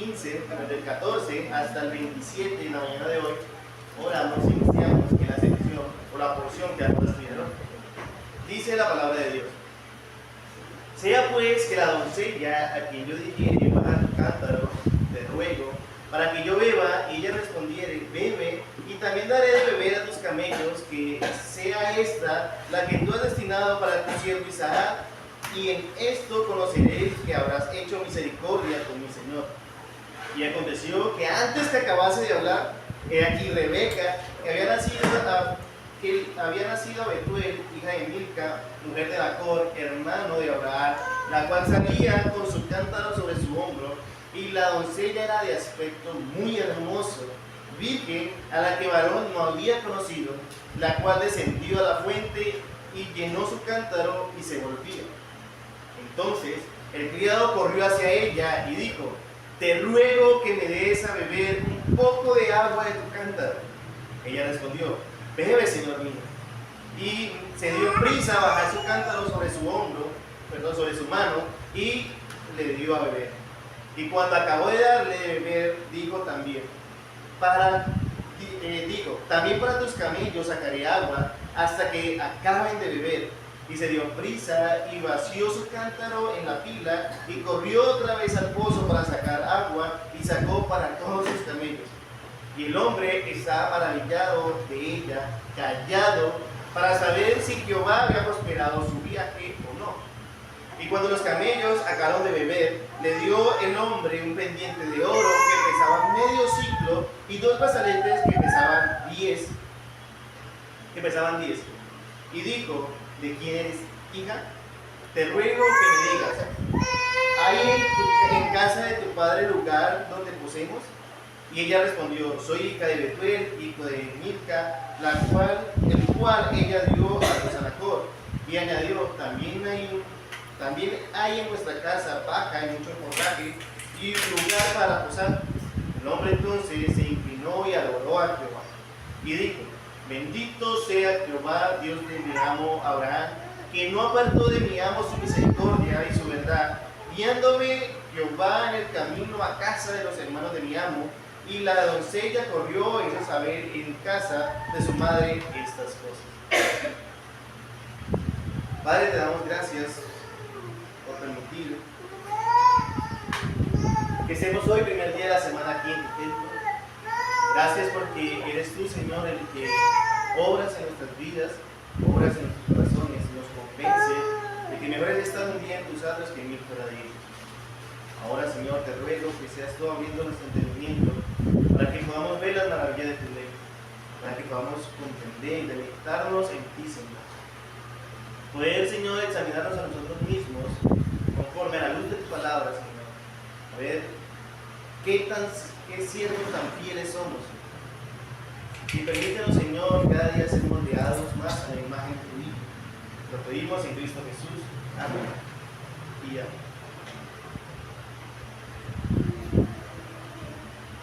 15, desde el 14 hasta el 27 en la mañana de hoy, oramos y iniciamos en la sección o la porción que vamos a estudiar hoy. Dice la palabra de Dios: sea pues que la doncella a quien yo dijere baja tu cántaro, te ruego, para que yo beba, y ella respondiere, bebe, y también daré de beber a tus camellos, que sea esta la que tú has destinado para tu siervo Isaac, y en esto conoceréis que habrás hecho misericordia con mi Señor. Y aconteció que antes que acabase de hablar, he aquí Rebeca, que había nacido a Betuel, hija de Milca, mujer de Nacor, hermano de Abraham, la cual salía con su cántaro sobre su hombro, y la doncella era de aspecto muy hermoso, virgen, a la que varón no había conocido, la cual descendió a la fuente y llenó su cántaro y se volvía. Entonces el criado corrió hacia ella y dijo, te ruego que me des a beber un poco de agua de tu cántaro. Ella respondió, bebe, señor mío. Y se dio prisa a bajar su cántaro sobre su mano, y le dio a beber. Y cuando acabó de darle de beber, dijo también, también para tus camellos sacaré agua hasta que acaben de beber. Y se dio prisa y vació su cántaro en la pila y corrió otra vez al pozo para sacar agua y sacó para todos sus camellos. Y el hombre estaba maravillado de ella, callado, para saber si Jehová había prosperado su viaje o no. Y cuando los camellos acabaron de beber, le dio el hombre un pendiente de oro que pesaba medio siclo y 2 brazaletes que pesaban 10. Y dijo, ¿de quién eres, hija? Te ruego que me digas, ¿hay en casa de tu padre lugar donde posemos? Y ella respondió, soy hija de Betuel, hijo de Milca, el cual ella dio a Nacor. Y añadió, también hay en nuestra casa paja y mucho forraje y lugar para posar. El hombre entonces se inclinó y adoró a Jehová. Y dijo, bendito sea Jehová, Dios de mi amo Abraham, que no apartó de mi amo su misericordia y su verdad, guiándome Jehová en el camino a casa de los hermanos de mi amo. Y la doncella corrió e hizo saber en casa de su madre estas cosas. Padre, te damos gracias por permitir que estemos hoy, primer día de la semana, aquí en tu templo. Gracias porque eres tú, Señor, el que obras en nuestras vidas, obras en nuestros corazones, y nos convence de que mejor es estar un día en tus atrios que en 1000 fuera de ellos. Ahora, Señor, te ruego que seas tú abriendo nuestro entendimiento para que podamos ver las maravillas de tu ley, para que podamos comprender y deleitarnos en ti, Señor. Poder, Señor, examinarnos a nosotros mismos conforme a la luz de tu palabra, Señor. A ver qué siervos tan fieles somos. Y permítenos, Señor, cada día ser moldeados más a la imagen de tu Hijo. Lo pedimos en Cristo Jesús. Amén. Y amén.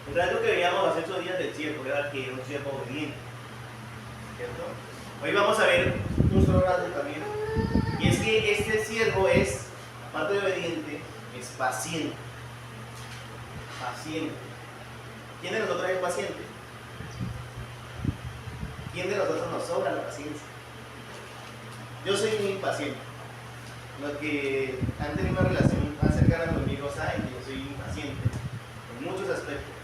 Entonces, lo que veíamos hace 8 días del siervo, era que era un siervo obediente, ¿cierto? Hoy vamos a ver un solo rasgo también, y es que este siervo es, aparte de obediente, es paciente. Paciente. ¿Quién de nosotros es paciente? ¿Quién de nosotros nos sobra la paciencia? Yo soy muy impaciente. Los que han tenido una relación más cercana conmigo saben que yo soy impaciente en muchos aspectos.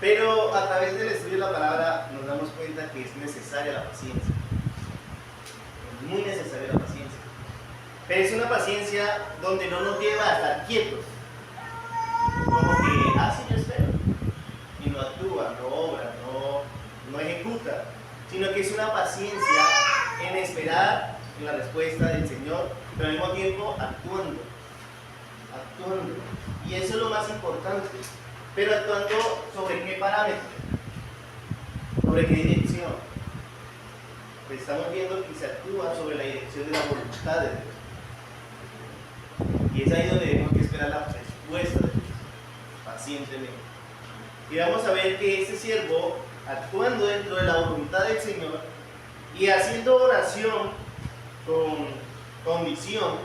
Pero a través del estudio de la palabra nos damos cuenta que es necesaria la paciencia. Es muy necesaria la paciencia. Pero es una paciencia donde no nos lleva a estar quietos. Como que, sí, yo espero. Y no actúa, no obra, no ejecuta. Sino que es una paciencia en esperar en la respuesta del Señor, pero al mismo tiempo actuando. Y eso es lo más importante. Pero actuando sobre qué parámetro, sobre qué dirección. Pues estamos viendo que se actúa sobre la dirección de la voluntad de Dios. Y es ahí donde tenemos que esperar la respuesta de Dios, pacientemente. Y vamos a ver que este siervo, actuando dentro de la voluntad del Señor y haciendo oración con convicción,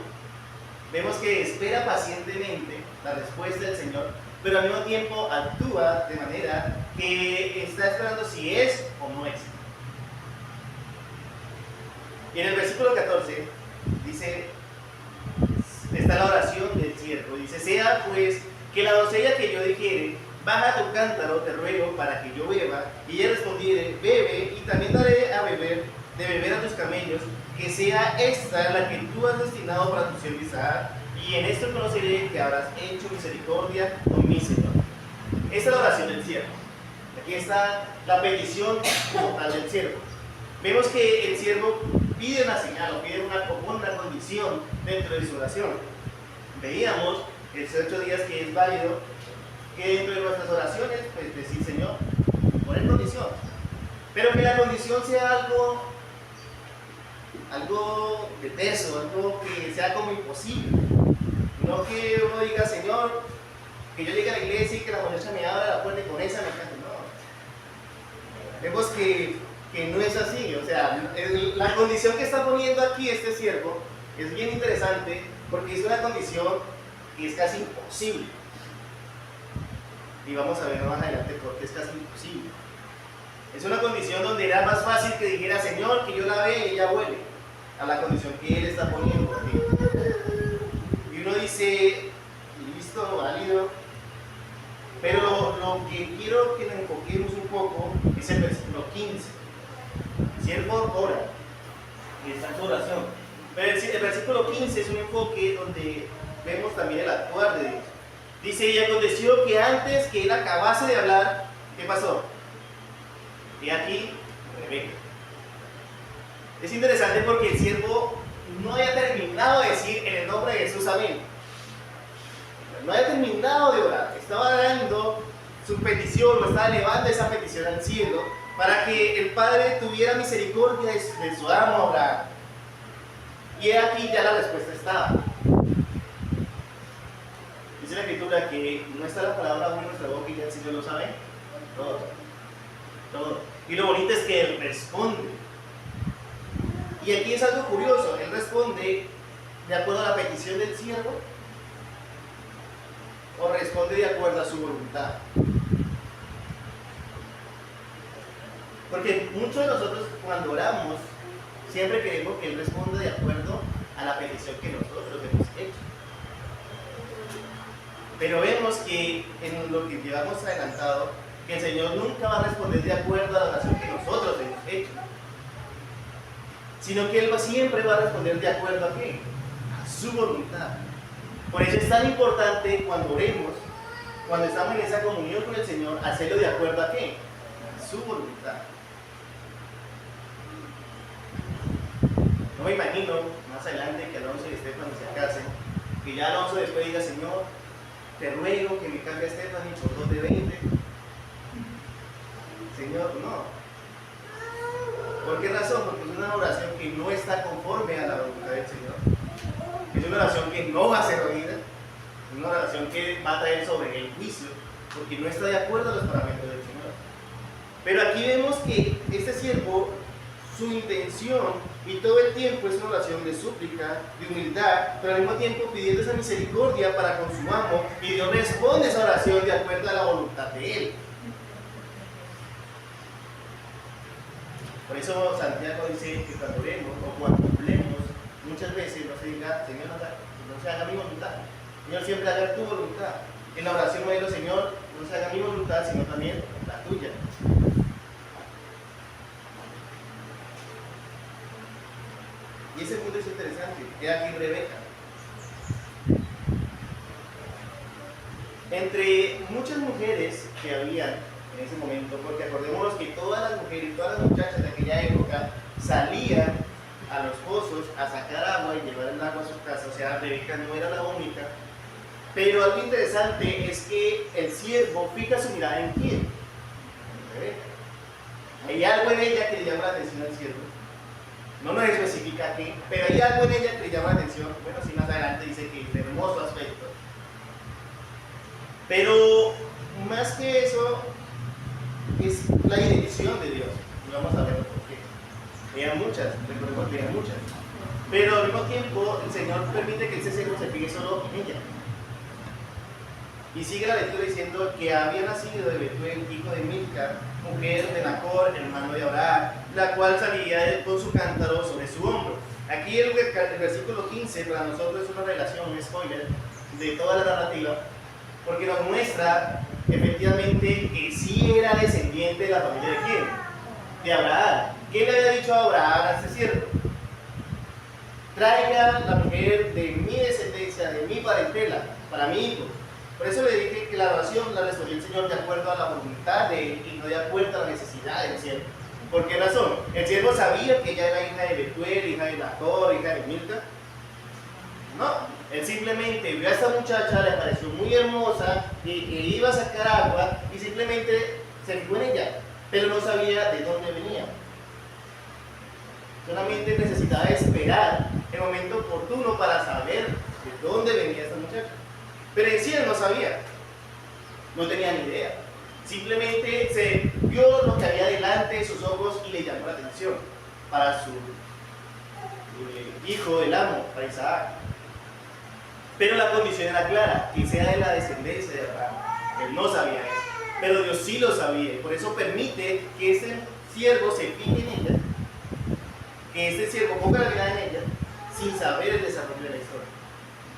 vemos que espera pacientemente la respuesta del Señor, pero al mismo tiempo actúa de manera que está esperando si es o no es. Y en el versículo 14 dice, está la oración del siervo, dice, sea pues que la doncella que yo dijere, baja tu cántaro, te ruego, para que yo beba, y ella respondiere, bebe, y también daré a beber, de beber a tus camellos, que sea esta la que tú has destinado para tu siervo Isaac, y en esto conoceré que habrás hecho misericordia con mi Señor. Esta es la oración del siervo. Aquí está la petición como tal del siervo. Vemos que el siervo pide una señal o pide una condición dentro de su oración. Veíamos esos 8 días que es válido que dentro de nuestras oraciones, pues decir, Señor, poner condición, pero que la condición sea algo de peso, algo que sea como imposible. No que uno diga, Señor, que yo llegue a la iglesia y que la muchacha me abra la puerta y con esa me cante. No. Vemos que no es así. O sea, la condición que está poniendo aquí este siervo es bien interesante porque es una condición que es casi imposible. Y vamos a ver más adelante por qué es casi imposible. Es una condición donde era más fácil que dijera, Señor, que yo la vea y ella huele, a la condición que Él está poniendo aquí. Y uno dice, listo, válido, pero lo que quiero que nos enfoquemos un poco es el versículo 15. El siervo ora, y está en su oración. Pero el versículo 15 es un enfoque donde vemos también el actuar de Dios. Dice, y aconteció que antes que él acabase de hablar, ¿qué pasó? Y aquí, Rebeca. Es interesante porque el siervo no había terminado de decir en el nombre de Jesús, amén. No había terminado de orar, estaba dando su petición, lo estaba elevando esa petición al cielo para que el Padre tuviera misericordia de su amo Abraham. Y aquí ya la respuesta estaba. Dice la Escritura que no está la palabra aún en nuestra boca y ya el Señor lo sabe todo. Todo. Y lo bonito es que Él responde. Y aquí es algo curioso, Él responde de acuerdo a la petición del siervo o responde de acuerdo a su voluntad. Porque muchos de nosotros cuando oramos siempre queremos que Él responda de acuerdo a la petición que nosotros hemos hecho. Pero vemos que en lo que llevamos adelantado, que el Señor nunca va a responder de acuerdo a la oración que nosotros hemos hecho, sino que Él siempre va a responder de acuerdo a qué? A su voluntad. Por eso es tan importante cuando oremos, cuando estamos en esa comunión con el Señor, hacerlo de acuerdo a qué? A su voluntad. No me imagino más adelante que Alonso y Estefan se casen, que ya Alonso después diga, Señor, te ruego que me cambie a Estefan por 2 de 20. Señor, no. ¿Por qué razón? Porque es una oración que no está conforme a la voluntad del Señor. Es una oración que no va a ser oída. Es una oración que va a traer sobre el juicio, porque no está de acuerdo a los parámetros del Señor. Pero aquí vemos que este siervo, su intención y todo el tiempo es una oración de súplica, de humildad, pero al mismo tiempo pidiendo esa misericordia para con su amo, y Dios responde esa oración de acuerdo a la voluntad de Él. Por eso Santiago dice que cuando oremos o cuando hablemos, muchas veces no se diga, Señor, no se haga mi voluntad. Señor, siempre haga tu voluntad. En la oración me digo, Señor, no se haga mi voluntad, sino también la tuya. Y ese punto es interesante. He aquí Rebeca. Entre muchas mujeres que habían en ese momento, porque acordémonos que todas las mujeres, todas las muchachas de aquella época salían a los pozos a sacar agua y llevar el agua a su casa, o sea, Rebeca no era la única. Pero algo interesante es que el siervo fija su mirada en quién, en Rebeca. Hay algo en ella que le llama la atención al siervo. No nos especifica qué, pero hay algo en ella que le llama la atención. Bueno, si más adelante dice que es de hermoso aspecto. Pero más que eso, es la dirección de Dios. Y vamos a ver por qué. Eran muchas, recordemos que eran muchas. Pero al mismo tiempo, el Señor permite que ese siervo se fije solo en ella. Y sigue la lectura diciendo que había nacido de Betuel, hijo de Milca, mujer de Nacor, hermano de Abraham, la cual salía con su cántaro sobre su hombro. Aquí el versículo 15 para nosotros es una relación, un spoiler de toda la narrativa, porque nos muestra efectivamente que sí era descendiente de la familia de quién, de Abraham. ¿Qué le había dicho a Abraham a este siervo? Traiga la mujer de mi descendencia, de mi parentela, para mi hijo. Por eso le dije que la oración la respondió el Señor de acuerdo a la voluntad de él y no de acuerdo a la necesidad del siervo. ¿Por qué razón? El siervo sabía que ella era hija de Betuel, hija de Nacor, hija de Milca. No, él simplemente vio a esta muchacha, le pareció muy hermosa y que iba a sacar agua y simplemente se fijó en ella, pero no sabía de dónde venía. Solamente necesitaba esperar el momento oportuno para saber de dónde venía esta muchacha. Pero en sí él no sabía, no tenía ni idea. Simplemente se vio lo que había delante de sus ojos y le llamó la atención para su hijo, el amo, para Isaac. Pero la condición era clara, que sea de la descendencia de Abraham. Él no sabía eso, pero Dios sí lo sabía, y por eso permite que ese siervo se fije en ella, que este siervo ponga la mirada en ella, sin saber el desarrollo de la historia.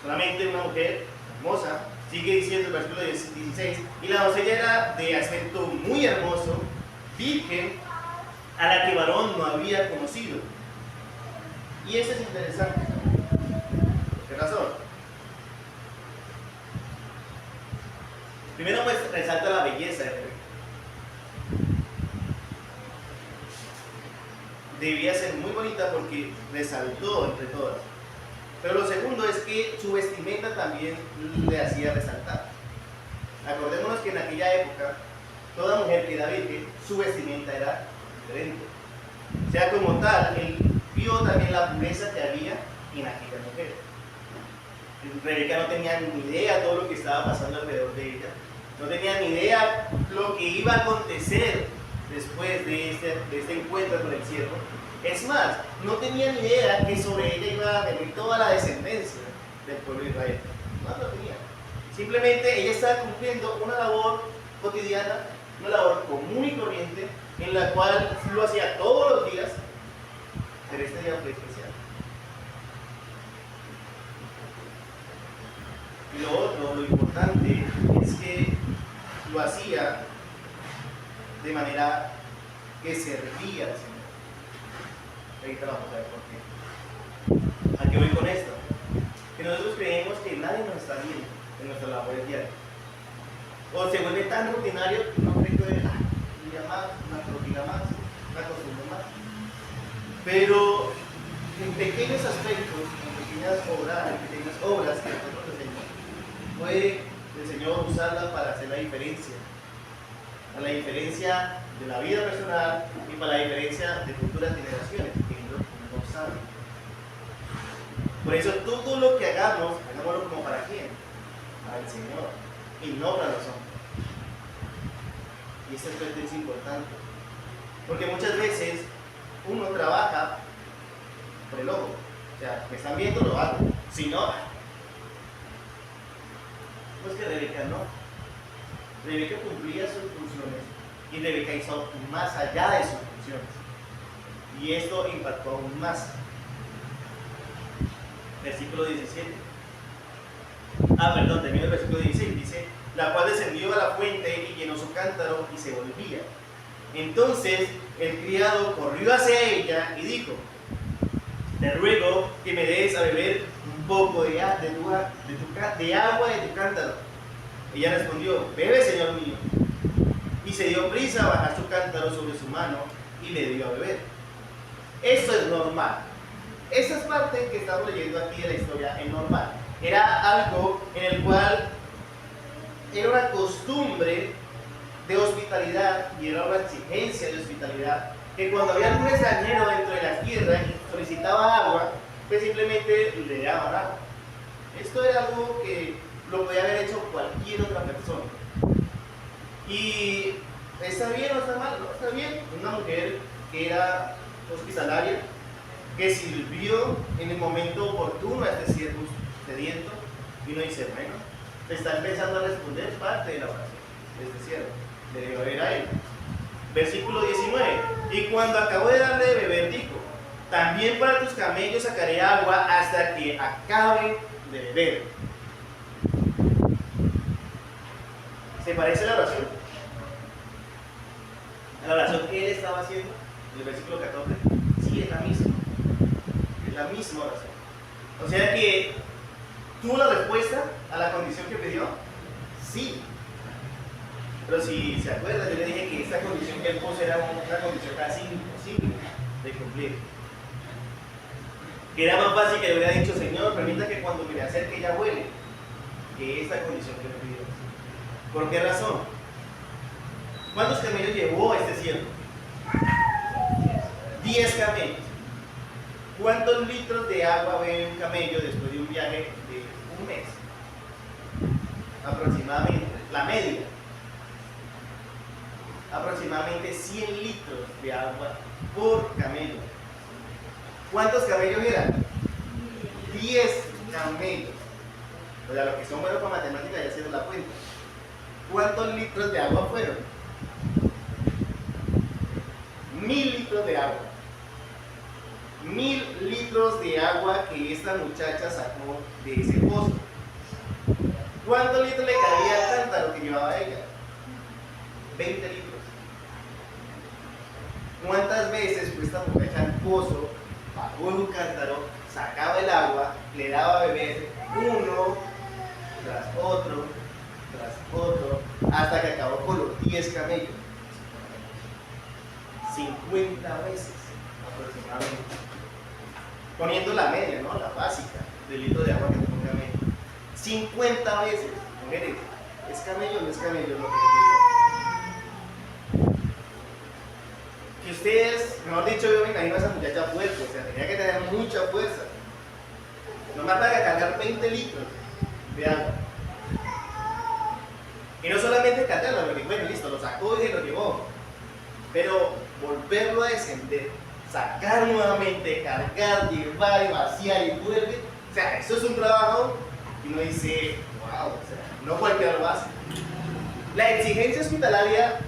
Solamente una mujer hermosa, sigue diciendo el versículo 16, y la doncella era de aspecto muy hermoso, virgen, a la que varón no había conocido. Y eso es interesante. ¿Por qué razón? Primero pues resalta la belleza de Rebeca. Debía ser muy bonita porque resaltó entre todas. Pero lo segundo es que su vestimenta también le hacía resaltar. Acordémonos que en aquella época, toda mujer que era virgen, su vestimenta era diferente. O sea, como tal, él vio también la pureza que había en aquella mujer. Rebeca no tenía ni idea de todo lo que estaba pasando alrededor de ella. No tenía ni idea lo que iba a acontecer después de este encuentro con el siervo. Es más, no tenía ni idea que sobre ella iba a venir toda la descendencia del pueblo de Israel. No lo tenía. Simplemente ella estaba cumpliendo una labor cotidiana, una labor común y corriente, en la cual lo hacía todos los días, pero este día fue especial. Y lo otro, lo importante, es que lo hacía de manera que servía al Señor. Ahorita vamos a ver por qué. ¿A qué voy con esto? Que nosotros creemos que nadie nos está viendo en nuestra labor diaria. O se vuelve tan rutinario que uno cree que un día más, una rutina más, una costumbre más. Pero en pequeños aspectos, en pequeñas obras que nosotros hacemos, puede el Señor usarla para hacer la diferencia. Para la diferencia de la vida personal y para la diferencia de futuras generaciones que ellos no saben. Por eso todo lo que hagamos, hagámoslo como para quién, para el Señor y no para los hombres. Y este aspecto es importante, porque muchas veces uno trabaja por el ojo, o sea, me están viendo, lo hago, si no, pues que Rebeca no. Rebeca cumplía sus funciones y Rebeca hizo más allá de sus funciones. Y esto impactó aún más. Versículo 17. Termina el versículo 16. Dice, la cual descendió a la fuente y llenó su cántaro y se volvía. Entonces el criado corrió hacia ella y dijo, te ruego que me des a beber un poco de agua de tu cántaro. Ella respondió, bebe, señor mío. Y se dio prisa a bajar su cántaro sobre su mano y le dio a beber. Eso es normal. Esa parte que estamos leyendo aquí de la historia es normal. Era algo en el cual era una costumbre de hospitalidad y era una exigencia de hospitalidad, que cuando había algún extranjero dentro de la tierra y solicitaba agua, pues simplemente le daban agua. Esto era algo que lo podía haber hecho cualquier otra persona. Y está bien o está mal, no está bien. Una mujer que era hospitalaria, que sirvió en el momento oportuno a este siervo sediento, y uno dice, bueno, te está empezando a responder parte de la oración de este siervo. Le dio a beber a él. Versículo 19. Y cuando acabó de darle de beber, dijo: también para tus camellos sacaré agua hasta que acabe de beber. ¿Se parece a la oración? A la oración que él estaba haciendo en el versículo 14. Sí, es la misma. Es la misma oración. O sea que tuvo la respuesta a la condición que pidió. Sí. Pero si se acuerdan, yo le dije que esta condición que él puso era una condición casi imposible de cumplir. Que era más fácil que le hubiera dicho: Señor, permita que cuando me acerque ella huele. Que esta condición que me pidió. ¿Por qué razón? ¿Cuántos camellos llevó este siervo? 10 camellos. ¿Cuántos litros de agua bebe un camello después de un viaje de un mes? Aproximadamente, la media. Aproximadamente 100 litros de agua por camello. ¿Cuántos camellos eran? 10 camellos. O sea, los que son buenos para matemáticas ya hicieron la cuenta. ¿Cuántos litros de agua fueron? 1000 litros de agua. 1000 litros de agua que esta muchacha sacó de ese pozo. ¿Cuántos litros le cabía al cántaro que llevaba ella? 20 litros. ¿Cuántas veces fue esta muchacha al pozo, bajó en un cántaro, sacaba el agua, le daba a beber uno tras otro, hasta que acabó con los 10 camellos? 50 veces aproximadamente. Poniendo la media, ¿no? La básica del litro de agua que toma un camello. 50 veces. Mujeres, ¿es camello o no es camello lo que les digo? Que ustedes, mejor dicho, yo me imagino a esa muchacha fuerte, o sea, tenía que tener mucha fuerza. No más para cargar 20 litros de agua. Y no solamente cargarlo, porque bueno, listo, lo sacó y se lo llevó. Pero volverlo a descender, sacar nuevamente, cargar, llevar y vaciar y vuelve. O sea, eso es un trabajo y uno dice, wow, o sea, no cualquiera lo hace. La exigencia hospitalaria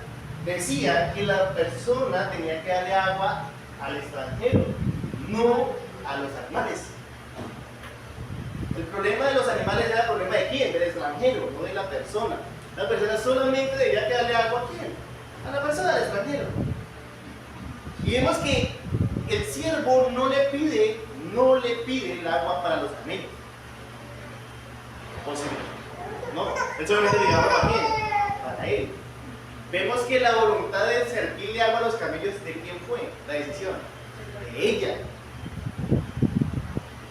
decía que la persona tenía que darle agua al extranjero, no a los animales. El problema de los animales era el problema de quién, del extranjero, no de la persona. La persona solamente debía que darle agua a quién, a la persona del extranjero. Y vemos que el siervo no le pide el agua para los camellos. ¿O sí? No, él solamente le da agua para quién, para él. Vemos que la voluntad de servirle agua a los camellos, ¿de quién fue la decisión? De ella.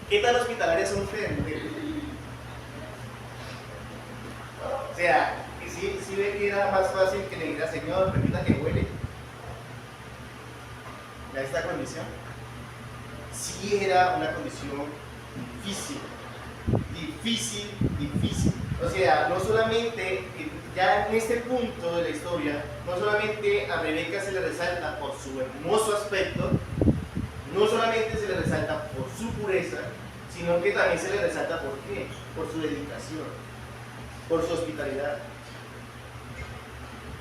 ¿Qué tan hospitalarias son ustedes, mujeres? O sea, si ve que era más fácil que le diga: Señor, permita que huele a esta condición. Sí era una condición difícil. O sea, no solamente, ya en este punto de la historia, no solamente a Rebeca se le resalta por su hermoso aspecto, no solamente se le resalta por su pureza, sino que también se le resalta ¿por qué? Por su dedicación, por su hospitalidad.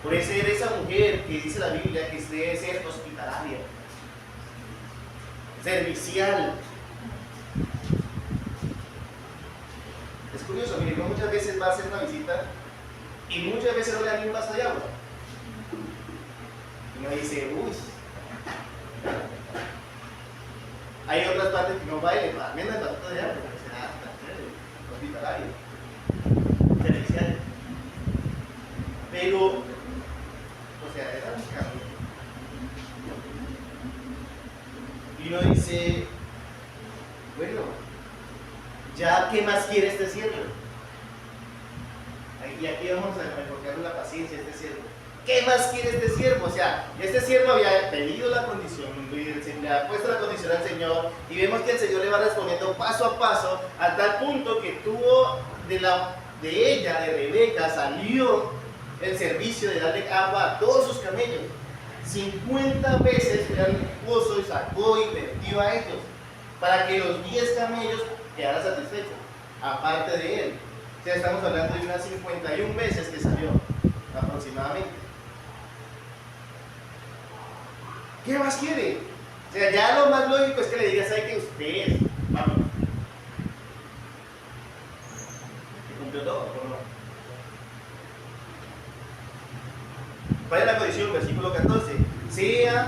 Por ser esa mujer que dice la Biblia que debe ser hospitalaria, servicial. Es curioso, miren, uno muchas veces va a hacer una visita y muchas veces no le dan ni un vaso de agua. Y uno dice, uy. Hay otras partes que no bailen, al menos el vaso de agua, hospitalario, servicial. Pero, o sea, era un cambio. Y uno dice, bueno, ¿ya qué más quiere este siervo? Y aquí vamos a enfocar la paciencia de este siervo. ¿Qué más quiere este siervo? O sea, este siervo había pedido la condición, le ha puesto la condición al Señor, y vemos que el Señor le va respondiendo paso a paso, a tal punto que tuvo de ella, de Rebeca, salió el servicio de darle agua a todos sus camellos. 50 veces fue al pozo y sacó y vertió a ellos, para que los 10 camellos quedaran satisfechos, aparte de él. O sea, estamos hablando de unas 51 veces que salió, aproximadamente. ¿Qué más quiere? O sea, ya lo más lógico es que le digas, ¿sabe que usted, vamos, que cumplió todo, o no? ¿Cuál es la condición? Versículo 14. Sea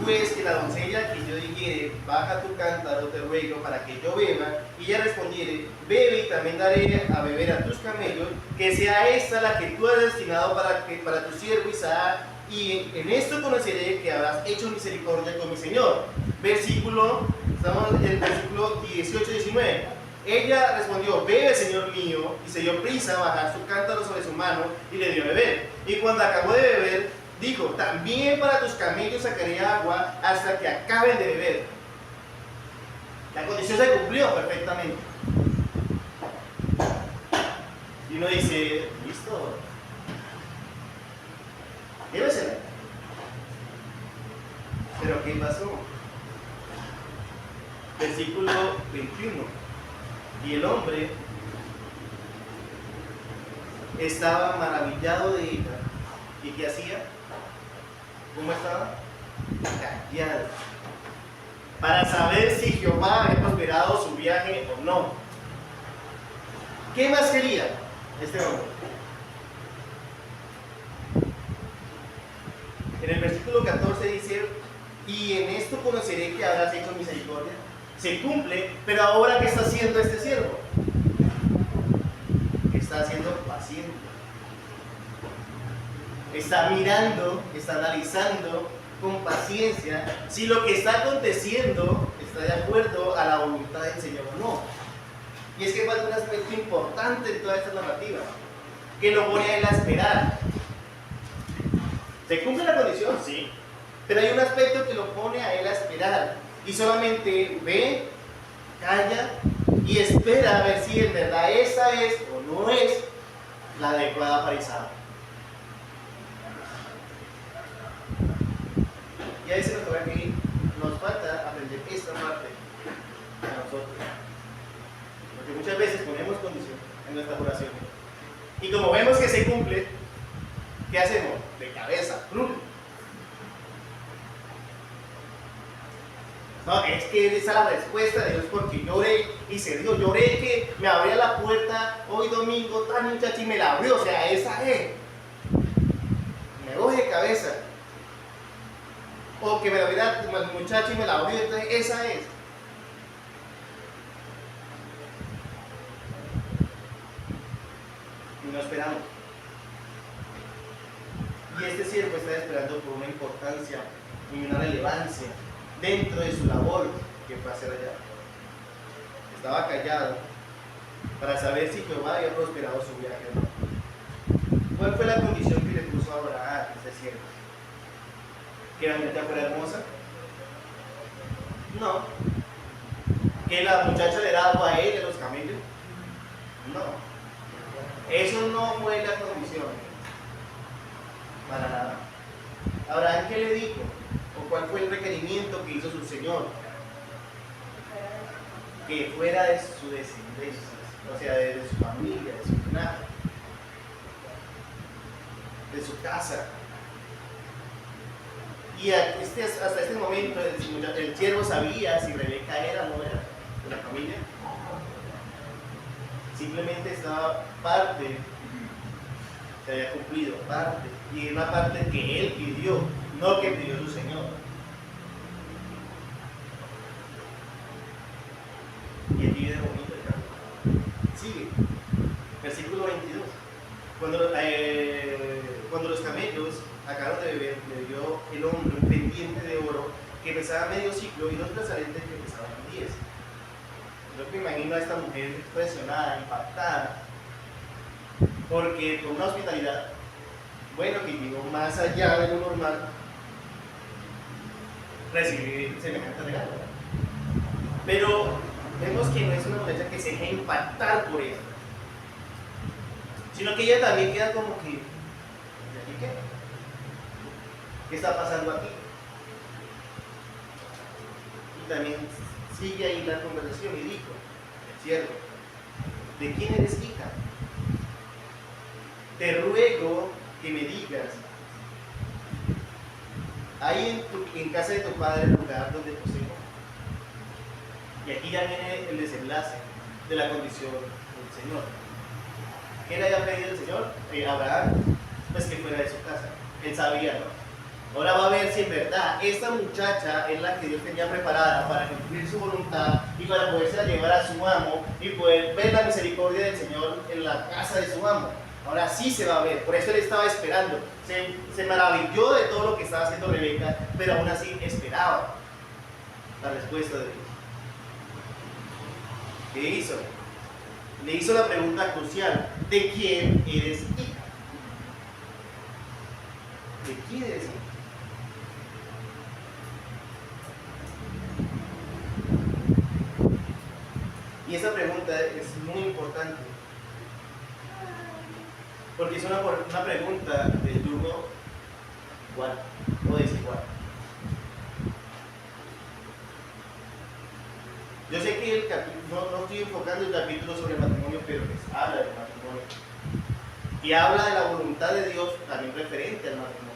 pues que la doncella que yo dijere, baja tu cántaro, te ruego, para que yo beba, y ella respondiere, bebe y también daré a beber a tus camellos, que sea esta la que tú has destinado para tu siervo Isaac, y en esto conoceré que habrás hecho misericordia con mi Señor. Estamos en el versículo 18-19. Ella respondió, bebe, Señor mío, y se dio prisa a bajar su cántaro sobre su mano y le dio a beber. Y cuando acabó de beber, dijo, también para tus camellos sacaré agua hasta que acaben de beber. La condición se cumplió perfectamente. Y uno dice, listo, llévesela. Pero ¿qué pasó? Versículo 21. Y el hombre estaba maravillado de ella. ¿Y qué hacía? ¿Cómo estaba? Callado. Para saber si Jehová había prosperado su viaje o no. ¿Qué más quería este hombre? En el versículo 14 dice, y en esto conoceré que habrás hecho misericordia. Se cumple, pero ahora ¿qué está haciendo este siervo? Está haciendo paciente. Está mirando, está analizando con paciencia si lo que está aconteciendo está de acuerdo a la voluntad del Señor o no. Y es que falta un aspecto importante en toda esta narrativa, que lo pone a él a esperar. ¿Se cumple la condición? Sí. Pero hay un aspecto que lo pone a él a esperar. Y solamente ve, calla y espera a ver si en verdad esa es o no es la adecuada para Isaac. Y ahí se nos toca que nos falta aprender esta parte a nosotros. Porque muchas veces ponemos condición en nuestras oraciones. Y como vemos que se cumple, ¿qué hacemos? De cabeza. No, es que esa es la respuesta de Dios porque lloré y se dio. Lloré que me abría la puerta hoy domingo, tan muchacha y me la abrió. O sea, esa es. Me voy de cabeza. O que me la abriera el muchacho y me la abrió. Entonces, esa es. Y no esperamos. Y este siervo está esperando por una importancia y una relevancia dentro de su labor que fue hacer allá. Estaba callado para saber si Jehová había prosperado su viaje o no. ¿Cuál fue la condición que le puso a Abraham a este siervo? ¿Que la muchacha fuera hermosa? No. ¿Que la muchacha le daba agua a él, a los camellos? No. Eso no fue la condición. Para nada. Abraham, ¿qué le dijo? ¿O cuál fue el requerimiento que hizo su Señor? Que fuera de su descendencia, o sea, de su familia, de su linaje, de su casa. Y hasta este momento el siervo sabía si Rebeca era o no era de la familia. Simplemente estaba parte, se había cumplido parte, y una parte que él pidió, no que pidió su Señor. Y aquí viene bonito el campo. Sigue. Versículo 22. Cuando los camellos acabaron de beber, le dio el hombre un pendiente de oro que pesaba medio ciclo y 2 brazaletes que pesaban 10. Yo me imagino a esta mujer impresionada, impactada, porque con una hospitalidad, bueno, que llegó más allá de lo normal, recibir semejante regalo. Pero vemos que no es una muchacha que se deje impactar por eso, sino que ella también queda como que, ¿y aquí qué? ¿Qué está pasando aquí? Y también sigue ahí la conversación y dijo, el siervo, ¿de quién eres hija? te ruego que me digas, ¿hay en casa de tu padre el lugar donde posemos? Y aquí ya viene el desenlace de la condición del Señor. ¿Qué le había pedido el Señor? Abraham, pues que fuera de su casa. Él sabía, ¿no? Ahora va a ver si en verdad esta muchacha es la que Dios tenía preparada para cumplir su voluntad y para poderse llevar a su amo y poder ver la misericordia del Señor en la casa de su amo. Ahora sí se va a ver, por eso él estaba esperando. Se maravilló de todo lo que estaba haciendo Rebeca, pero aún así esperaba la respuesta de Dios. ¿Qué hizo? Le hizo la pregunta crucial: ¿de quién eres hija? ¿De quién eres hija? Y esa pregunta es muy importante, porque es una pregunta de yugo igual o desigual. Yo sé que el capítulo, no estoy enfocando el capítulo sobre el matrimonio, pero les habla del matrimonio. Y habla de la voluntad de Dios también referente al matrimonio.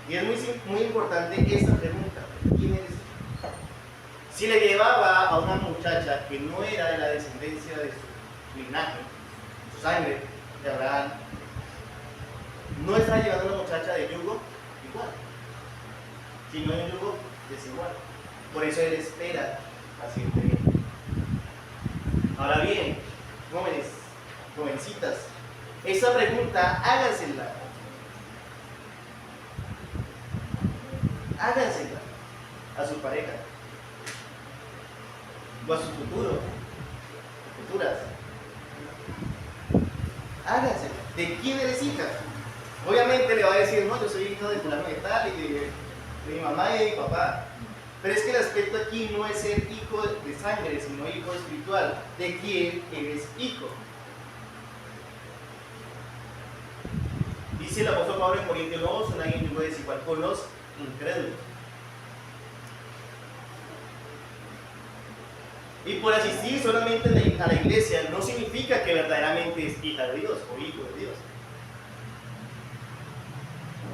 Y es muy importante esta pregunta: ¿quién eres? Si le llevaba a una muchacha que no era de la descendencia de su linaje, su sangre, de Abraham, no está llevando a una muchacha de yugo igual, sino de yugo desigual. Por eso él espera pacientemente. Ahora bien, jóvenes, jovencitas, esa pregunta hágansela a su pareja o a su futuro, futuras. Hágansela. ¿De quién eres hija? Obviamente le va a decir: no, yo soy hija de fulano de tal y de mi mamá y de mi papá. Pero es que el aspecto aquí no es ser hijo de sangre, sino hijo espiritual. ¿De quién eres hijo? Dice el apóstol Pablo en Corintios: no son alguien yugo desigual con los incrédulos. Y por asistir solamente a la iglesia no significa que verdaderamente es hija de Dios o hijo de Dios.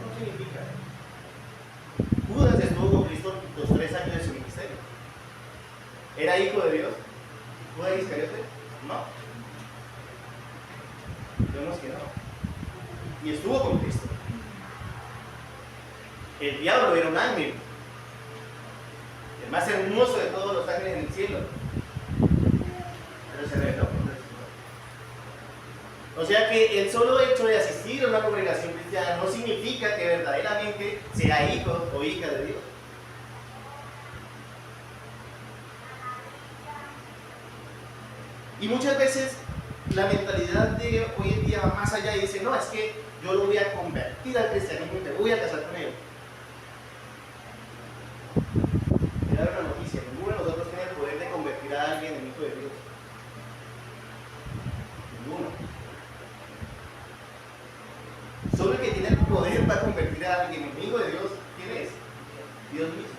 No significa. Judas estuvo con Cristo los 3 años de su ministerio. ¿Era hijo de Dios? ¿Judas Iscariote? No. Vemos que no. Y estuvo con Cristo. El diablo era un ángel, el más hermoso de todos los ángeles en el cielo, pero se rebeló contra el Señor. O sea que el solo hecho de asistir a una congregación cristiana no significa que verdaderamente sea hijo o hija de Dios. Y muchas veces la mentalidad de hoy en día va más allá y dice: no, es que yo lo voy a convertir al cristianismo y me voy a casar con él. Era una noticia: ninguno de nosotros tiene el poder de convertir a alguien en hijo de Dios. Ninguno. Solo el que tiene el poder para convertir a alguien en hijo de Dios, ¿quién es? Dios mismo.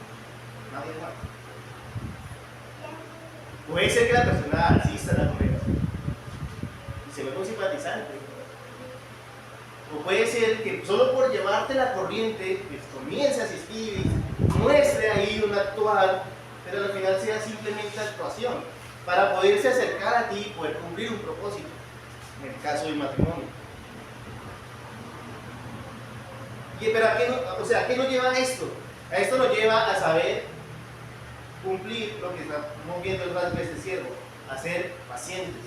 Nadie más. Puede ser que la persona asista a la congregación y se vuelva un simpatizante. O puede ser que solo por llevarte la corriente, pues, comience a asistir y muestre ahí un actuar, pero al final sea simplemente actuación, para poderse acercar a ti y poder cumplir un propósito, en el caso del matrimonio. Pero ¿a qué nos lleva a esto? A esto nos lleva a saber cumplir lo que estamos viendo el rasgo de este siervo: a ser pacientes,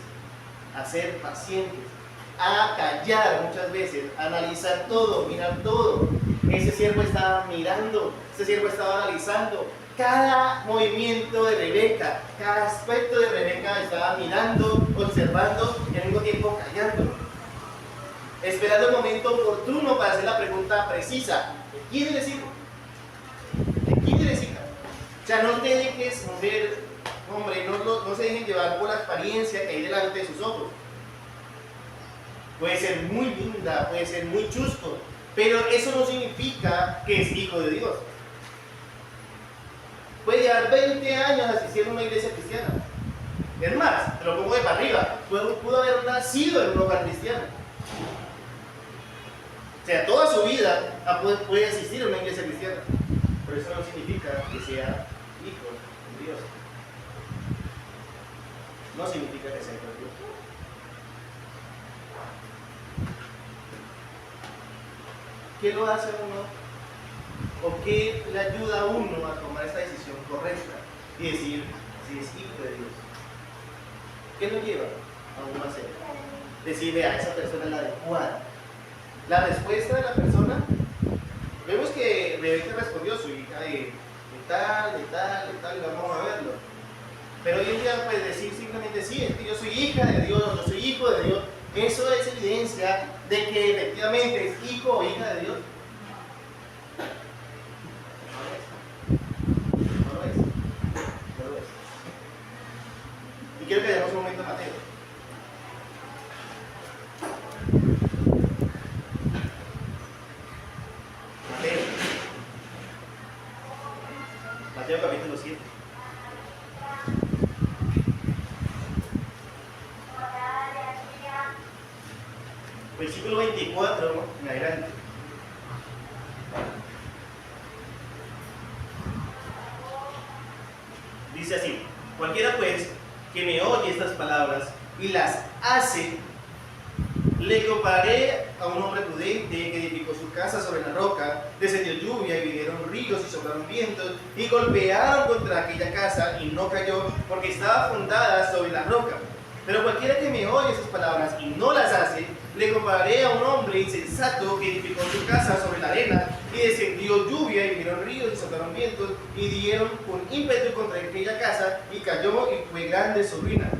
a callar muchas veces, a analizar todo, mirar todo. Ese siervo estaba mirando, ese siervo estaba analizando cada movimiento de Rebeca, cada aspecto de Rebeca. Estaba mirando, observando y al mismo tiempo callando, esperando el momento oportuno para hacer la pregunta precisa: ¿de quién eres hijo? ¿De quién eres hija? O sea, no te dejes mover, hombre, no se dejen llevar por la apariencia que hay delante de sus ojos. Puede ser muy linda, puede ser muy chusco, pero eso no significa que es hijo de Dios. Puede llevar 20 años asistiendo a una iglesia cristiana. Es más, te lo pongo de para arriba, pudo haber nacido en un hogar cristiano. O sea, toda su vida puede asistir a una iglesia cristiana, pero eso no significa que sea hijo de Dios. No significa que sea hijo de Dios. ¿Qué lo hace a uno? ¿O qué le ayuda a uno a tomar esa decisión correcta y decir si es hijo de Dios? ¿Qué lo lleva a uno a hacer? Decirle a esa persona la adecuada. La respuesta de la persona, vemos que Rebeca respondió, su hija de tal, y vamos a verlo. Pero hoy en día, pues decir simplemente sí, es que yo soy hija de Dios, yo soy hijo de Dios, eso es evidencia de que efectivamente es hijo o hija de Dios. No lo es. No lo es. Y quiero que veamos un momento a Mateo. Mateo capítulo 7. Versículo 24 en adelante. Dice así: cualquiera pues que me oye estas palabras y las hace, le compararé a un hombre prudente que edificó su casa sobre la roca, descendió lluvia y vinieron ríos y soplaron vientos y golpearon contra aquella casa y no cayó porque estaba fundada sobre la roca. Pero cualquiera que me oye esas palabras y no las hace, le compararé a un hombre insensato que edificó su casa sobre la arena y descendió lluvia y vinieron ríos y soplaron vientos y dieron con ímpetu contra aquella casa y cayó y fue grande su ruina.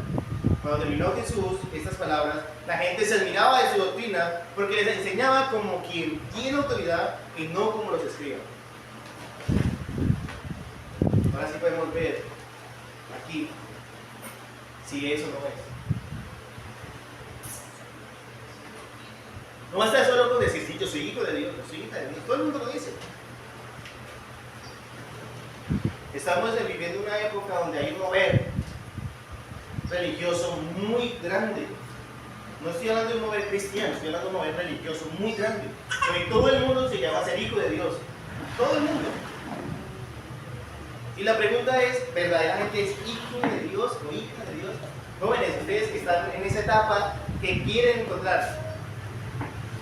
Cuando terminó Jesús estas palabras, la gente se admiraba de su doctrina porque les enseñaba como quien tiene autoridad y no como los escribas. Ahora sí podemos ver aquí si eso no es. No basta solo con decir, sí, yo soy hijo de Dios, yo soy hija de Dios. Todo el mundo lo dice. Estamos viviendo una época donde hay un mover religioso muy grande. No estoy hablando de un mover cristiano, estoy hablando de un mover religioso muy grande. Porque todo el mundo se llama a ser hijo de Dios. Todo el mundo. Y la pregunta es, ¿verdaderamente es hijo de Dios o hija de Dios? Jóvenes, ustedes que están en esa etapa que quieren encontrar,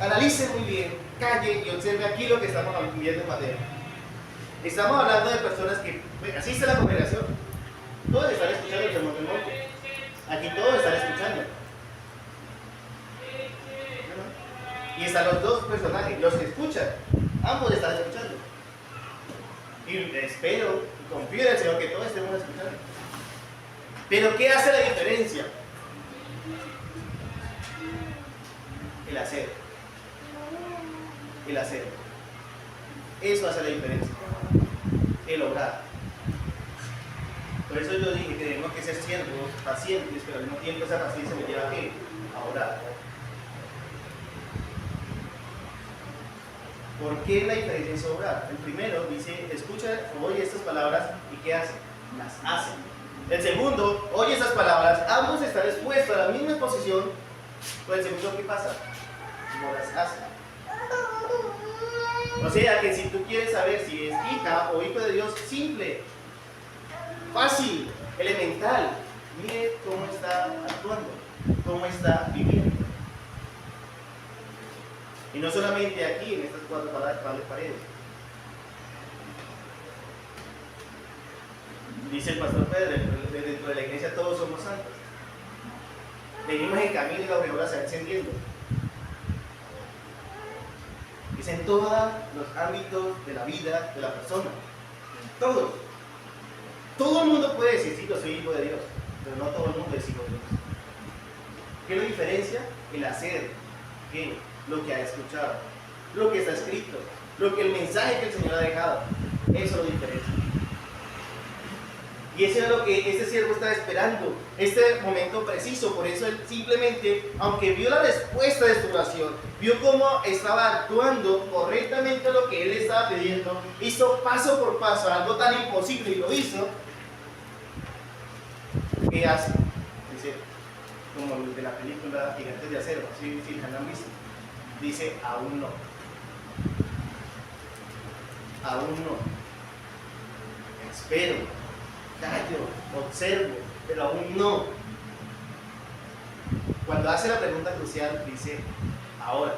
analicen muy bien, calle y observe aquí lo que estamos viendo en Mateo. Estamos hablando de personas que asisten a la congregación. Todos están escuchando el sermón del monte. Aquí todos están escuchando. Y están los dos personajes, los que escuchan. Ambos están escuchando. Y espero y confío en el Señor que todos estemos escuchando. Pero ¿qué hace la diferencia? El hacer. El hacer. Eso hace la diferencia. El obrar. Por eso yo dije que tenemos que ser siervos, pacientes, pero al mismo tiempo esa paciencia me lleva a ¿qué? A orar. ¿Por qué la diferencia es obrar? El primero dice, escucha, oye estas palabras y ¿qué hace? Las hace. El segundo, oye esas palabras, ambos están expuestos a la misma exposición, pero el segundo, ¿qué pasa? No las hace. O sea que si tú quieres saber si es hija o hijo de Dios, simple, fácil, elemental, mire cómo está actuando, cómo está viviendo. Y no solamente aquí, en estas cuatro paredes. Dice el pastor Pedro, dentro de la iglesia todos somos santos. Venimos en camino y la aureola se va encendiendo. Es en todos los ámbitos de la vida de la persona. En todos. Todo el mundo puede decir, sí, yo soy hijo de Dios, pero no todo el mundo es hijo de Dios. ¿Qué lo diferencia? El hacer. ¿Qué? Lo que ha escuchado, lo que está escrito, el mensaje que el Señor ha dejado. Eso lo diferencia. Y eso es lo que este siervo estaba esperando, este momento preciso. Por eso él simplemente, aunque vio la respuesta de su oración, vio cómo estaba actuando correctamente lo que él estaba pidiendo, hizo paso por paso algo tan imposible y lo hizo. ¿Qué hace? Dice, como el de la película Gigantes de Acero, ¿sí? ¿Sí? ¿La han visto? Dice, aún no. Aún no. Espero, callo, observo, pero aún no. Cuando hace la pregunta crucial, dice, ahora.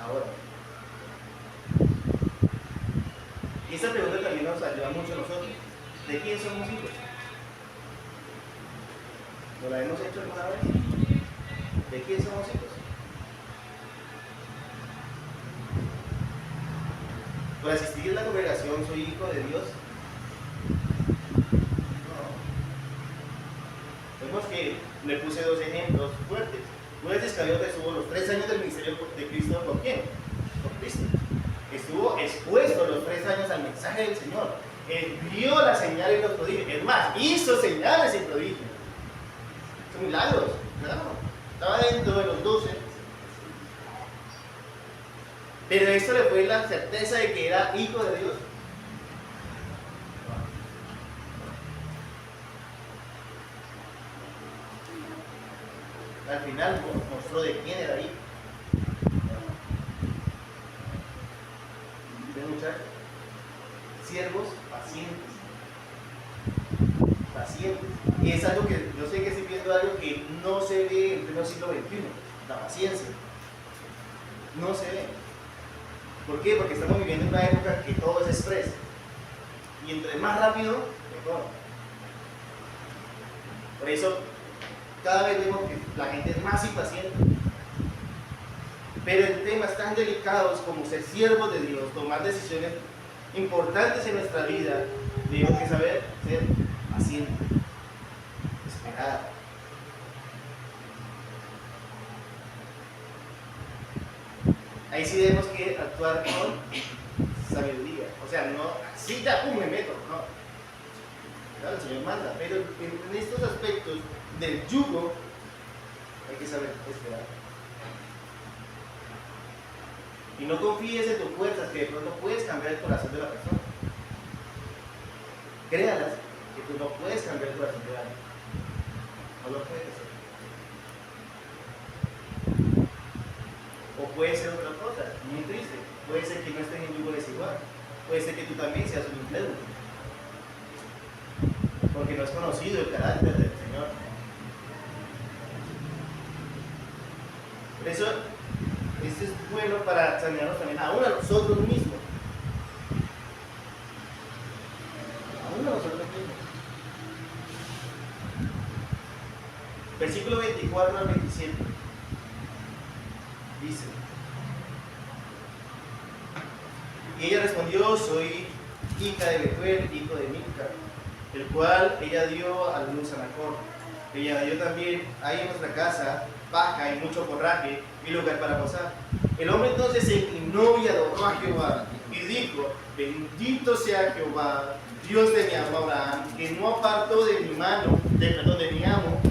Ahora. Y esta pregunta también nos ayuda mucho a nosotros. ¿De quién somos hijos? ¿No la hemos hecho alguna vez? ¿De quién somos hijos? ¿Por asistir a la congregación soy hijo de Dios? No. Vemos que le puse dos ejemplos fuertes. Judas Iscariote estuvo los 3 años del ministerio de Cristo. ¿Por quién? Por Cristo. Estuvo expuesto los 3 años al mensaje del Señor. Él vio las señales y los prodigios. Es más, hizo señales y prodigios. Son milagros, claro. Estaba dentro de los 12. Pero esto le fue la certeza de que era hijo de Dios. Al final mostró de quién era hijo. ¿Ven, muchachos? Siervos pacientes. Pacientes. Y es algo que yo sé que estoy viendo algo que no se ve en pleno siglo XXI. La paciencia. No se ve. ¿Por qué? Porque estamos viviendo en una época que todo es express. Y entre más rápido, mejor. Por eso, cada vez vemos que la gente es más impaciente. Pero en temas tan delicados como ser siervos de Dios, tomar decisiones importantes en nuestra vida, tenemos que saber ser pacientes, esperar. Ahí sí tenemos que actuar con sabiduría. O sea, no, así ya, me meto, no. Claro, el Señor manda, pero en estos aspectos del yugo hay que saber esperar. Y no confíes en tus fuerzas, que de pronto puedes cambiar el corazón de la persona. Créalas, que tú no puedes cambiar el corazón de alguien. No lo puedes hacer. O puede ser otra cosa, muy triste. Puede ser que no estés en yugo desigual. Puede ser que tú también seas un incrédulo. Porque no has conocido el carácter del Señor. Por eso, esto es bueno para examinarnos también aún a nosotros mismos. Aún a nosotros mismos. Versículo 24 al 27. Dice: y ella respondió, soy hija de Betuel, hijo de Milca, el cual ella dio a luz a Nacor. Ella dio también ahí en nuestra casa paja y mucho forraje y lugar para posar. El hombre entonces se inclinó y adoró a Jehová y dijo: bendito sea Jehová, Dios de mi amo Abraham, que no apartó de mi mano, de mi amo,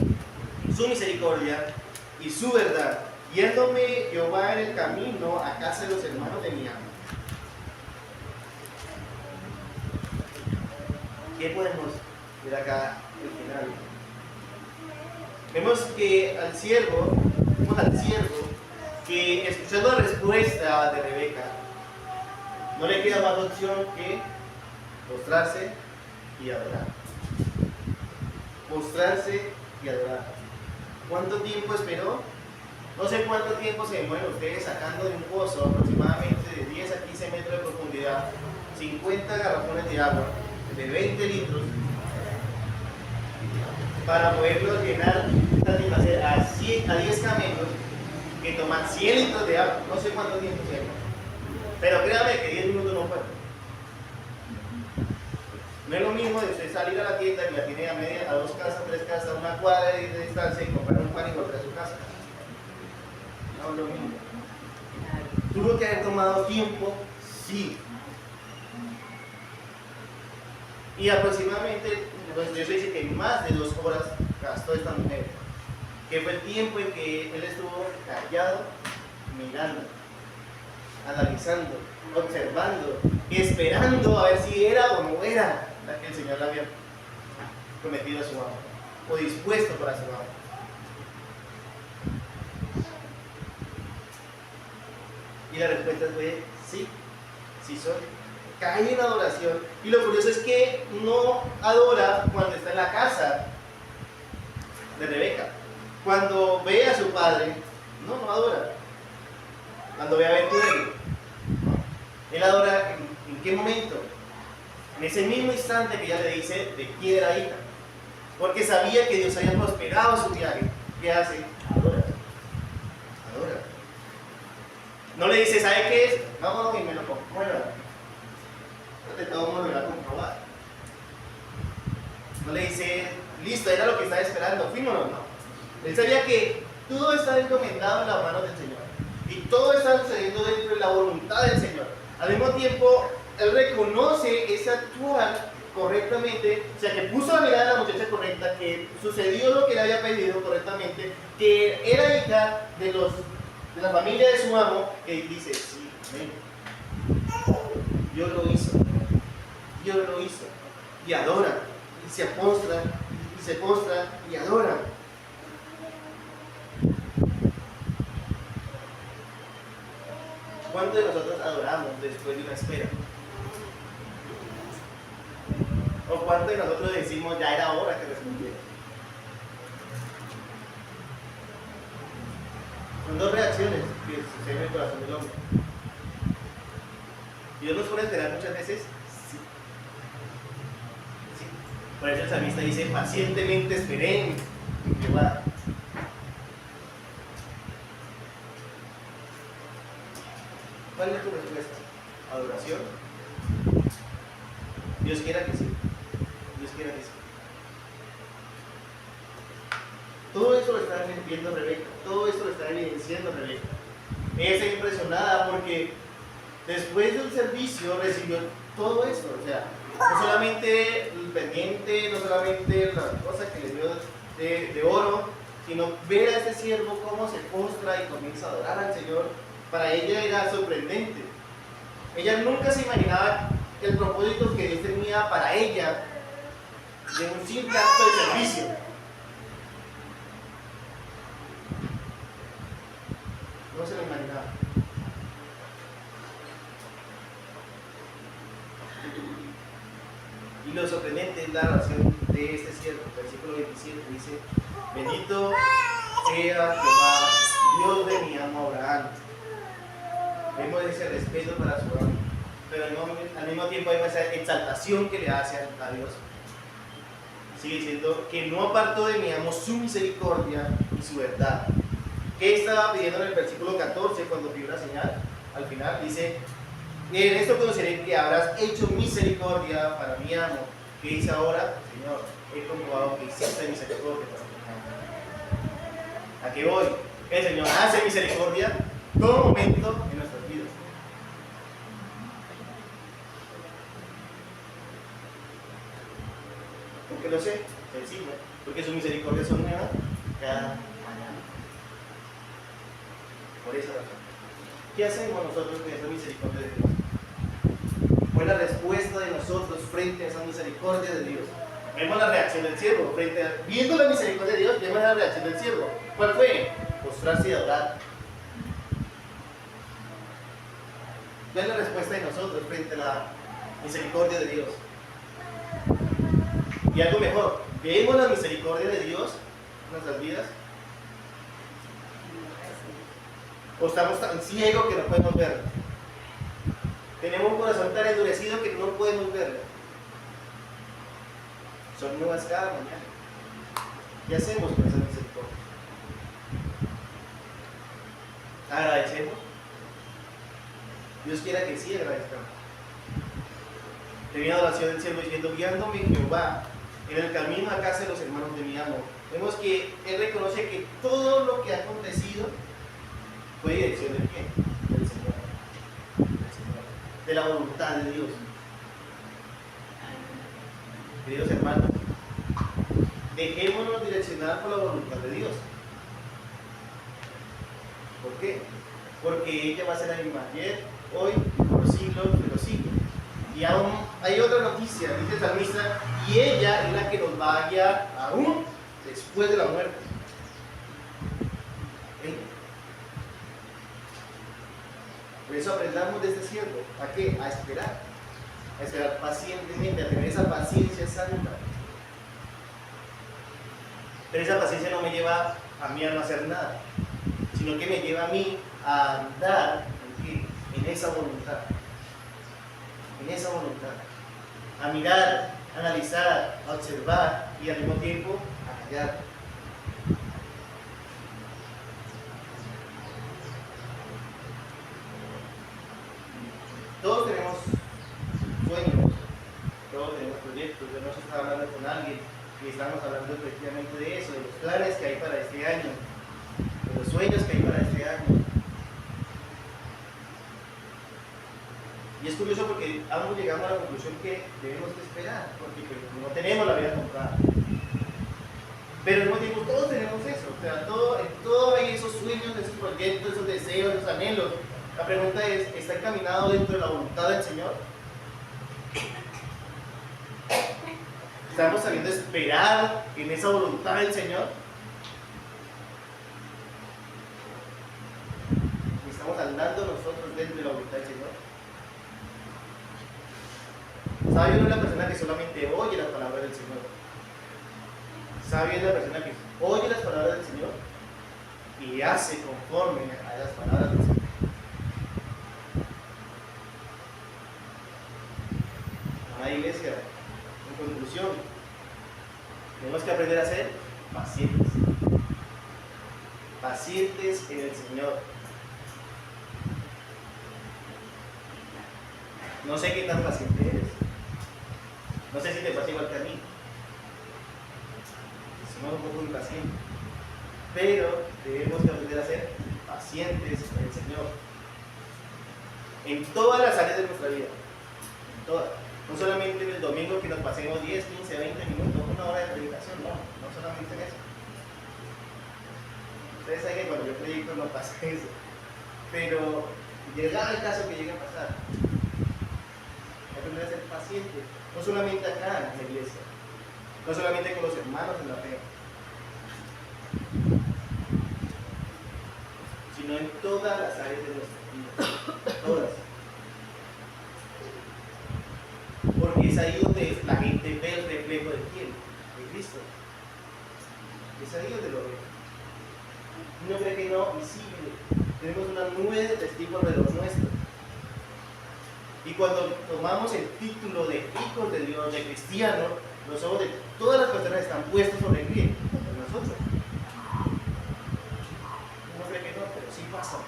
su misericordia y su verdad, yéndome Jehová en el camino a casa de los hermanos de mi amo. ¿Qué podemos ver acá al final? Vemos al siervo que, escuchando la respuesta de Rebeca, no le queda más opción que postrarse y adorar. Postrarse y adorar. ¿Cuánto tiempo esperó? No sé cuánto tiempo se demoran ustedes sacando de un pozo aproximadamente de 10 a 15 metros de profundidad 50 garrafones de agua de 20 litros para poderlos llenar, satisfacer a 10 camellos que toman 100 litros de agua. No sé cuánto tiempo se demora, pero créanme que 10 minutos no fue. No es lo mismo de usted salir a la tienda y la tiene a 2 casas, 3 casas, 1 cuadra de distancia y comprar un pan y volver a su casa. No es lo mismo. Tuvo que haber tomado tiempo, sí. Y aproximadamente, pues Dios dice que más de 2 horas gastó esta mujer, que fue el tiempo en que él estuvo callado, mirando, analizando, observando, esperando a ver si era o no era la que el Señor le había prometido a su amo, o dispuesto para su amo. Y la respuesta fue sí, sí soy. Cae en adoración. Y lo curioso es que no adora cuando está en la casa de Rebeca. Cuando ve a su padre, no adora. Cuando ve a Betuel, ¿no? Él adora ¿en qué momento? En ese mismo instante que ella le dice de quién era hija. Porque sabía que Dios había prosperado su viaje. ¿Qué hace? Adora. Adora. No le dice, ¿sabe qué es? Vámonos y me lo comprueba. De todo modo lo va a comprobar. No le dice, listo, era lo que estaba esperando, fuimos, no. Él sabía que todo estaba encomendado en las manos del Señor. Y todo está sucediendo dentro de la voluntad del Señor. Al mismo tiempo, él reconoce ese actuar correctamente, o sea, que puso la mirada de la muchacha correcta, que sucedió lo que le había pedido correctamente, que era hija de la familia de su amo, que dice, sí, amén. Dios lo hizo. Dios lo hizo. Y adora. Y se postra. Y se postra y adora. ¿Cuántos de nosotros adoramos después de una espera? ¿O cuántos de nosotros decimos ya era hora que respondiera? Son dos reacciones que suceden en el corazón del hombre. Dios nos pone a esperar muchas veces, sí. Sí. Por eso el salmista dice, pacientemente esperé en Jehová. ¿Cuál es tu respuesta? ¿Adoración? Dios quiera que sí. Dios quiera que sí. Todo eso lo está viendo Rebeca. Todo esto lo está evidenciando Rebeca. Ella está impresionada porque después del servicio recibió todo esto. O sea, no solamente el pendiente, no solamente las cosas que le dio de oro, sino ver a este siervo cómo se postra y comienza a adorar al Señor. Para ella era sorprendente. Ella nunca se imaginaba el propósito que Dios tenía para ella de un simple acto de servicio. No se lo imaginaba. Y lo sorprendente es la oración de este siervo. Versículo 27 dice: bendito sea Jehová, Dios de mi amo Abraham. Vemos ese respeto para su amo, pero al mismo tiempo vemos esa exaltación que le hace a Dios. Sigue diciendo que no apartó de mi amo su misericordia y su verdad. ¿Qué estaba pidiendo en el versículo 14 cuando pidió la señal? Al final dice: en esto conoceré que habrás hecho misericordia para mi amo. ¿Qué dice ahora? Señor, he comprobado que hiciste misericordia para mi amo. ¿A qué voy? El Señor hace misericordia todo momento en nuestras vidas. ¿Por qué lo sé? Sencillo. Porque sus misericordias son nuevas cada mañana. Por esa razón. ¿Qué hacemos nosotros con esa misericordia de Dios? ¿Cuál es la respuesta de nosotros frente a esa misericordia de Dios? Vemos la reacción del siervo. Viendo la misericordia de Dios, vemos la reacción del siervo. ¿Cuál fue? Postrarse y adorar. ¿Cuál es la respuesta de nosotros frente a la misericordia de Dios? Y algo mejor, ¿vemos la misericordia de Dios en nuestras vidas? ¿O estamos tan ciegos que no podemos verlo? Tenemos un corazón tan endurecido que no podemos verlo. Son nuevas cada mañana. ¿Qué hacemos con esa misericordia? ¿Agradecemos? Dios quiera que sí agradezcamos. Tenía oración del cielo diciendo: guiándome Jehová en el camino a casa de los hermanos de mi amo. Vemos que él reconoce que todo lo que ha acontecido fue dirección de quién? Del Señor. De la voluntad de Dios. Queridos hermanos, dejémonos direccionar por la voluntad de Dios. ¿Por qué? Porque ella va a ser la misma ayer, hoy, por los siglos de los siglos. Y aún hay otra noticia, dice el salmista, y ella es la que nos va a guiar aún después de la muerte. eso aprendamos de este siervo. ¿A qué? A esperar. A esperar pacientemente, a tener esa paciencia santa. Pero esa paciencia no me lleva a mí a no hacer nada, sino que me lleva a mí a andar en esa voluntad. En esa voluntad. A mirar, a analizar, a observar y al mismo tiempo a callar. Todos tenemos sueños, todos tenemos proyectos. Yo no estaba hablando con alguien y estábamos hablando efectivamente de eso, de los planes que hay para este año, de los sueños que hay para este año. Y es curioso porque ambos llegamos a la conclusión que debemos de esperar, porque no tenemos la vida comprada. Pero al mismo tiempo todos tenemos eso, o sea, todo hay esos sueños, esos proyectos, esos deseos, esos anhelos. La pregunta es, ¿está encaminado dentro de la voluntad del Señor? ¿Estamos sabiendo esperar en esa voluntad del Señor? ¿Estamos andando nosotros dentro de la voluntad del Señor? Sabio no es la persona que solamente oye las palabras del Señor. Sabio es la persona que oye las palabras del Señor y hace conforme a las palabras del Señor. Amada iglesia, en conclusión, tenemos que aprender a ser pacientes. Pacientes en el Señor. No sé qué tan paciente eres. No sé si te pasa igual que a mí. Somos un poco impacientes. Pero debemos de aprender a ser pacientes en el Señor. En todas las áreas de nuestra vida. En todas. No solamente en el domingo que nos pasemos 10, 15, 20 minutos, una hora de predicación, no solamente en eso. Ustedes saben que cuando yo predico no pasa eso. Pero llegado el caso que llegue a pasar, hay que aprender a ser paciente. No solamente acá en la iglesia, no solamente con los hermanos en la fe, sino en todas las áreas de nuestra vida. Todas. Porque es ahí donde la gente ve el reflejo de quién, de Cristo. Es ahí donde lo ve. Uno cree que no, visible. Tenemos una nube de testigos alrededor nuestro. Y cuando tomamos el título de hijos de Dios, de cristianos, los ojos de todas las personas están puestos sobre quién, sobre nosotros. Uno cree que no, pero sí pasa.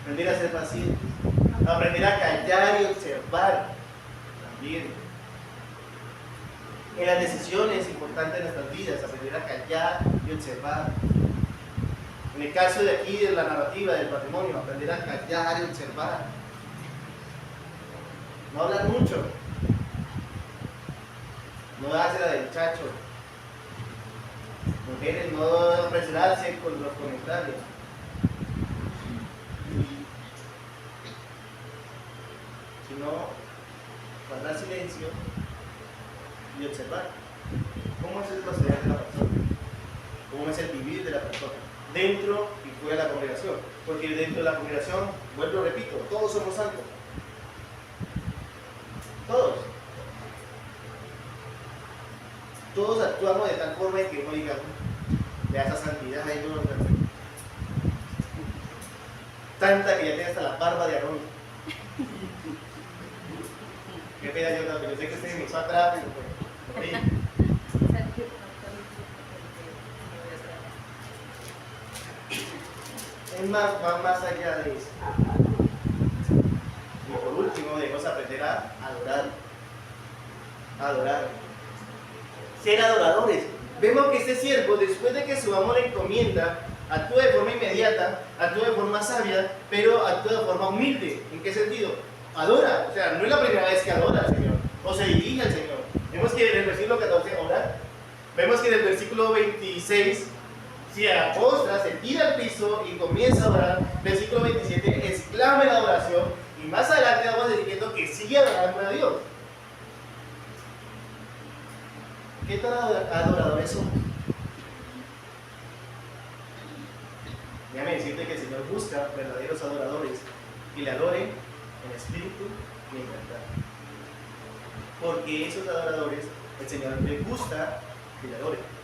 Aprender a ser pacientes. Aprender a callar y observar también. En las decisiones importantes de nuestras vidas, aprender a callar y observar. En el caso de aquí, de la narrativa del patrimonio, aprender a callar y observar. No hablar mucho. No darse la del chacho. Mujeres, no apresurarse con los comentarios. Sino guardar silencio y observar cómo es el proceder de la persona, cómo es el vivir de la persona, dentro y fuera de la congregación, porque dentro de la congregación, vuelvo y repito, todos somos santos, todos actuamos de tal forma que uno diga, de esa santidad hay uno tanta que ya tiene hasta la barba de Aarón. Qué pena yo también, yo sé que usted me hizo atrás, pero bueno, es más allá de eso. Y por último, debemos aprender a adorar. Adorar. Ser adoradores. Vemos que este siervo, después de que su amo le encomienda, actúa de forma inmediata, actúa de forma sabia, pero actúa de forma humilde. ¿En qué sentido? Adora, o sea, no es la primera vez que adora al Señor, o se dirige al Señor. Vemos que en el versículo 14 ora, vemos que en el versículo 26 se apostra, se tira al piso y comienza a adorar. Versículo 27 exclama en la adoración, y más adelante vamos diciendo que sigue adorando a Dios. ¿Qué tan adoradores somos? Déjame decirte que el Señor busca verdaderos adoradores que le adoren en espíritu y en verdad. Porque esos adoradores, el Señor le gusta que le adoren.